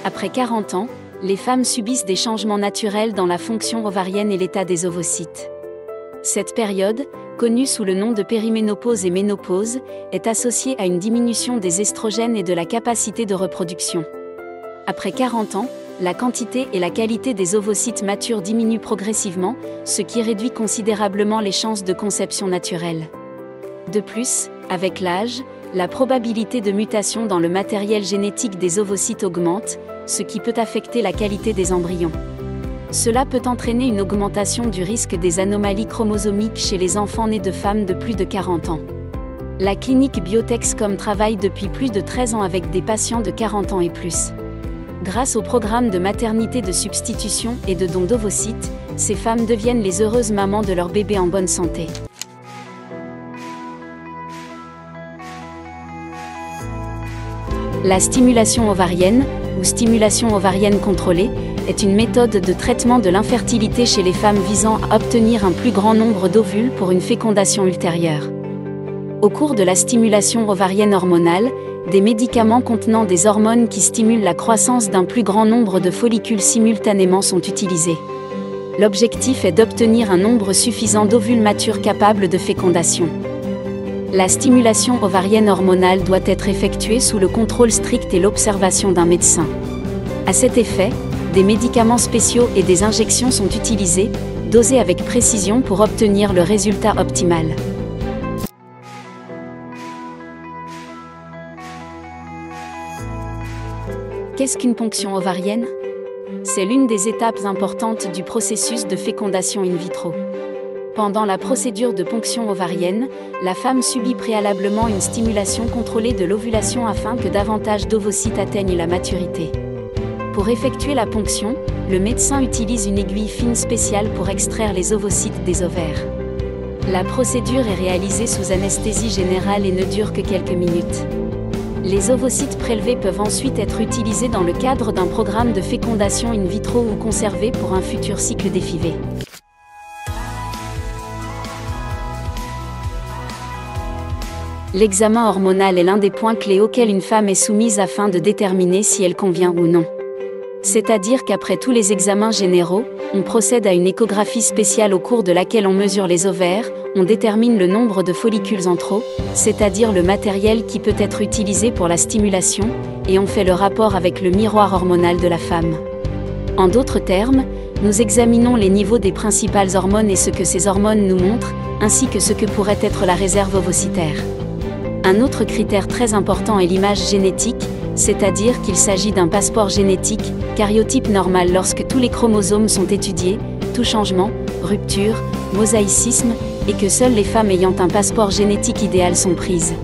Après 40 ans, les femmes subissent des changements naturels dans la fonction ovarienne et l'état des ovocytes. Cette période, connue sous le nom de périménopause et ménopause, est associée à une diminution des estrogènes et de la capacité de reproduction. Après 40 ans, la quantité et la qualité des ovocytes matures diminuent progressivement, ce qui réduit considérablement les chances de conception naturelle. De plus, avec l'âge, la probabilité de mutation dans le matériel génétique des ovocytes augmente, ce qui peut affecter la qualité des embryons. Cela peut entraîner une augmentation du risque des anomalies chromosomiques chez les enfants nés de femmes de plus de 40 ans. La clinique Biotexcom travaille depuis plus de 13 ans avec des patients de 40 ans et plus. Grâce au programme de maternité de substitution et de don d'ovocytes, ces femmes deviennent les heureuses mamans de leur bébé en bonne santé. La stimulation ovarienne, ou stimulation ovarienne contrôlée, est une méthode de traitement de l'infertilité chez les femmes visant à obtenir un plus grand nombre d'ovules pour une fécondation ultérieure. Au cours de la stimulation ovarienne hormonale, des médicaments contenant des hormones qui stimulent la croissance d'un plus grand nombre de follicules simultanément sont utilisés. L'objectif est d'obtenir un nombre suffisant d'ovules matures capables de fécondation. La stimulation ovarienne hormonale doit être effectuée sous le contrôle strict et l'observation d'un médecin. À cet effet, des médicaments spéciaux et des injections sont utilisés, dosés avec précision pour obtenir le résultat optimal. Qu'est-ce qu'une ponction ovarienne ? C'est l'une des étapes importantes du processus de fécondation in vitro. Pendant la procédure de ponction ovarienne, la femme subit préalablement une stimulation contrôlée de l'ovulation afin que davantage d'ovocytes atteignent la maturité. Pour effectuer la ponction, le médecin utilise une aiguille fine spéciale pour extraire les ovocytes des ovaires. La procédure est réalisée sous anesthésie générale et ne dure que quelques minutes. Les ovocytes prélevés peuvent ensuite être utilisés dans le cadre d'un programme de fécondation in vitro ou conservés pour un futur cycle d'FIV. L'examen hormonal est l'un des points clés auxquels une femme est soumise afin de déterminer si elle convient ou non. C'est-à-dire qu'après tous les examens généraux, on procède à une échographie spéciale au cours de laquelle on mesure les ovaires, on détermine le nombre de follicules en trop, c'est-à-dire le matériel qui peut être utilisé pour la stimulation, et on fait le rapport avec le miroir hormonal de la femme. En d'autres termes, nous examinons les niveaux des principales hormones et ce que ces hormones nous montrent, ainsi que ce que pourrait être la réserve ovocytaire. Un autre critère très important est l'image génétique, c'est-à-dire qu'il s'agit d'un passeport génétique, karyotype normal lorsque tous les chromosomes sont étudiés, tout changement, rupture, mosaïcisme, et que seules les femmes ayant un passeport génétique idéal sont prises.